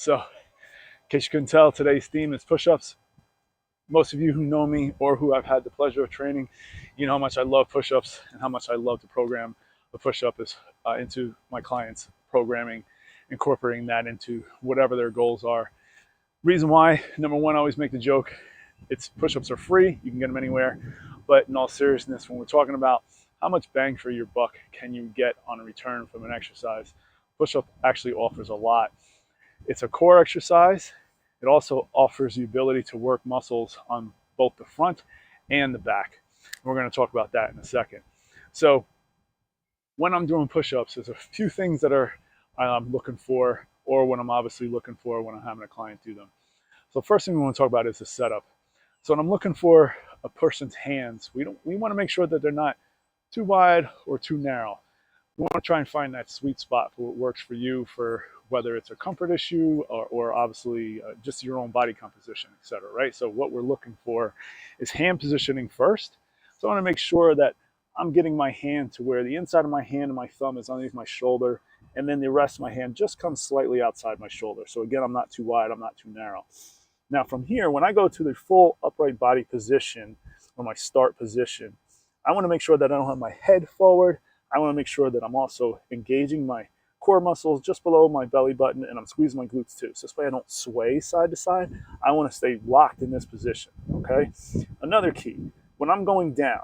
So, in case you couldn't tell, today's theme is push-ups. Most of you who know me or who I've had the pleasure of training, you know how much I love push-ups and how much I love to program the push-up into my clients' programming, incorporating that into whatever their goals are. Reason why, number one, I always make the joke, it's push-ups are free, you can get them anywhere. But in all seriousness, when we're talking about how much bang for your buck can you get on a return from an exercise, push-up actually offers a lot. It's a core exercise. It also offers the ability to work muscles on both the front and the back. We're going to talk about that in a second. So when I'm doing push-ups, there's a few things that I'm looking for, or what I'm obviously looking for when I'm having a client do them. So first thing we want to talk about is the setup. So when I'm looking for a person's hands, we want to make sure that they're not too wide or too narrow. We want to try and find that sweet spot for what works for you, for whether it's a comfort issue or obviously just your own body composition, etc. Right? So what we're looking for is hand positioning first. So I want to make sure that I'm getting my hand to where the inside of my hand and my thumb is underneath my shoulder, and then the rest of my hand just comes slightly outside my shoulder. So again, I'm not too wide, I'm not too narrow. Now from here, when I go to the full upright body position or my start position, I want to make sure that I don't have my head forward. I want to make sure that I'm also engaging my core muscles just below my belly button, and I'm squeezing my glutes too. So this way I don't sway side to side. I want to stay locked in this position, okay? Another key, when I'm going down,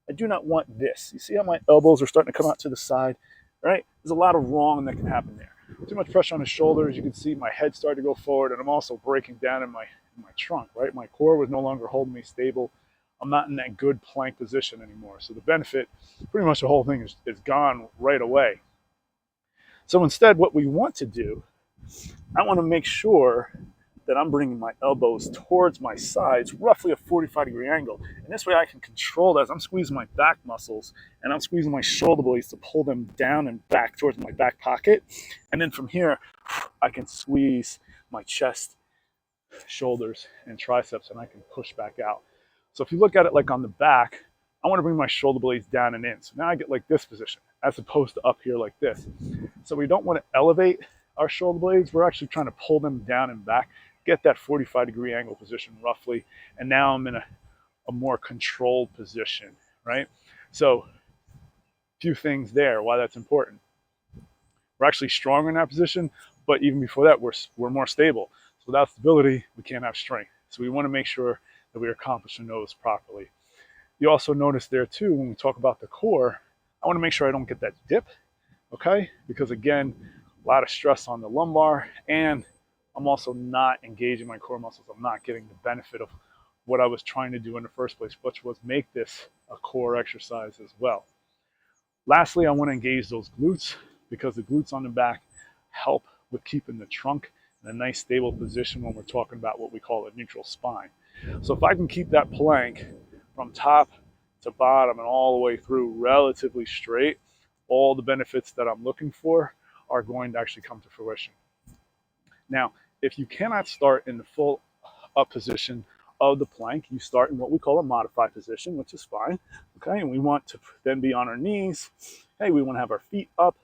I do not want this. You see how my elbows are starting to come out to the side, right? There's a lot of wrong that can happen there. Too much pressure on the shoulders. You can see my head start to go forward, and I'm also breaking down in my trunk, right? My core was no longer holding me stable. I'm not in that good plank position anymore. So the benefit, pretty much the whole thing is gone right away. So instead, what we want to do, I want to make sure that I'm bringing my elbows towards my sides, roughly a 45-degree angle. And this way I can control that as I'm squeezing my back muscles and I'm squeezing my shoulder blades to pull them down and back towards my back pocket. And then from here, I can squeeze my chest, shoulders, and triceps, and I can push back out. So if you look at it like on the back, I want to bring my shoulder blades down and in. So now I get like this position as opposed to up here like this. So we don't want to elevate our shoulder blades. We're actually trying to pull them down and back, get that 45-degree angle position roughly. And now I'm in a more controlled position, right? So a few things there, why that's important. We're actually stronger in that position, but even before that, we're more stable. So without stability, we can't have strength. So we want to make sure that we're accomplishing those properly. You also notice there too, when we talk about the core, I want to make sure I don't get that dip, okay? Because again, a lot of stress on the lumbar, and I'm also not engaging my core muscles. I'm not getting the benefit of what I was trying to do in the first place, which was make this a core exercise as well. Lastly, I want to engage those glutes because the glutes on the back help with keeping the trunk in a nice stable position when we're talking about what we call a neutral spine. So if I can keep that plank from top to bottom and all the way through relatively straight, all the benefits that I'm looking for are going to actually come to fruition. Now, if you cannot start in the full up position of the plank, you start in what we call a modified position, which is fine. Okay, and we want to then be on our knees. Hey, we want to have our feet up,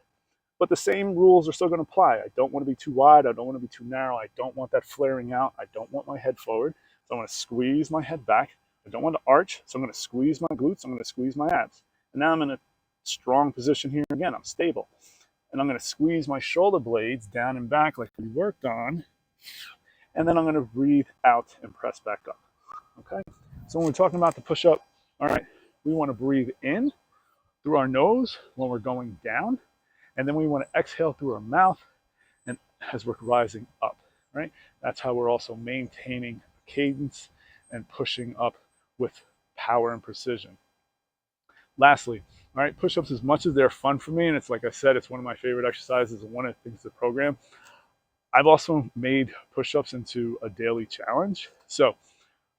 but the same rules are still going to apply. I don't want to be too wide. I don't want to be too narrow. I don't want that flaring out. I don't want my head forward. So I'm going to squeeze my head back. I don't want to arch, so I'm going to squeeze my glutes. I'm going to squeeze my abs. And now I'm in a strong position here again. I'm stable. And I'm going to squeeze my shoulder blades down and back like we worked on. And then I'm going to breathe out and press back up. Okay? So when we're talking about the push-up, all right, we want to breathe in through our nose when we're going down. And then we want to exhale through our mouth and as we're rising up, right? That's how we're also maintaining cadence and pushing up with power and precision. Lastly, all right, push-ups, as much as they're fun for me, and it's like I said, it's one of my favorite exercises and one of the things to program, I've also made push-ups into a daily challenge. So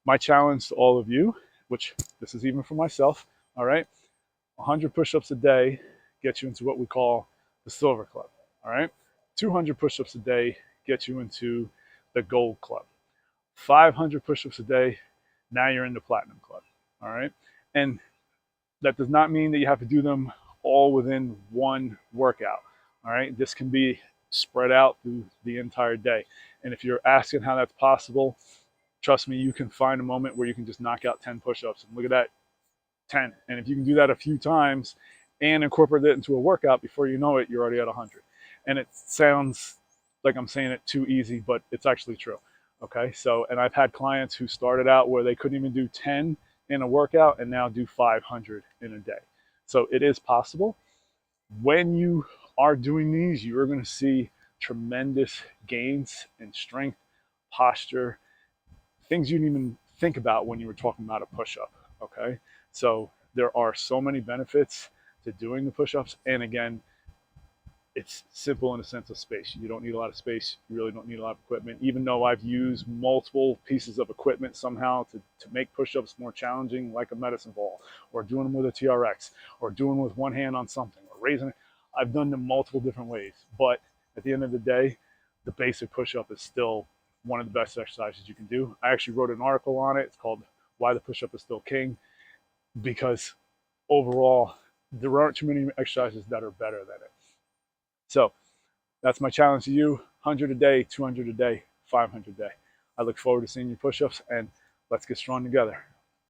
my challenge to all of you, which this is even for myself, all right, 100 push-ups a day gets you into what we call the Silver Club, all right? 200 push-ups a day gets you into the Gold Club. 500 push-ups a day, now you're in the Platinum Club, all right? And that does not mean that you have to do them all within one workout, all right? This can be spread out through the entire day. And if you're asking how that's possible, trust me, you can find a moment where you can just knock out 10 push-ups. And look at that, 10. And if you can do that a few times and incorporate it into a workout, before you know it, you're already at 100. And it sounds like I'm saying it too easy, but it's actually true. Okay, so, and I've had clients who started out where they couldn't even do 10 in a workout and now do 500 in a day. So it is possible. When you are doing these, you're going to see tremendous gains in strength, posture, things you didn't even think about when you were talking about a push-up. Okay, so there are so many benefits to doing the push-ups, and again, it's simple in a sense of space. You don't need a lot of space. You really don't need a lot of equipment. Even though I've used multiple pieces of equipment somehow to make push-ups more challenging, like a medicine ball, or doing them with a TRX, or doing them with one hand on something, or raising it. I've done them multiple different ways. But at the end of the day, the basic push-up is still one of the best exercises you can do. I actually wrote an article on it. It's called Why the Push-Up is Still King, because overall, there aren't too many exercises that are better than it. So that's my challenge to you: 100 a day, 200 a day, 500 a day. I look forward to seeing your push-ups, and let's get strong together.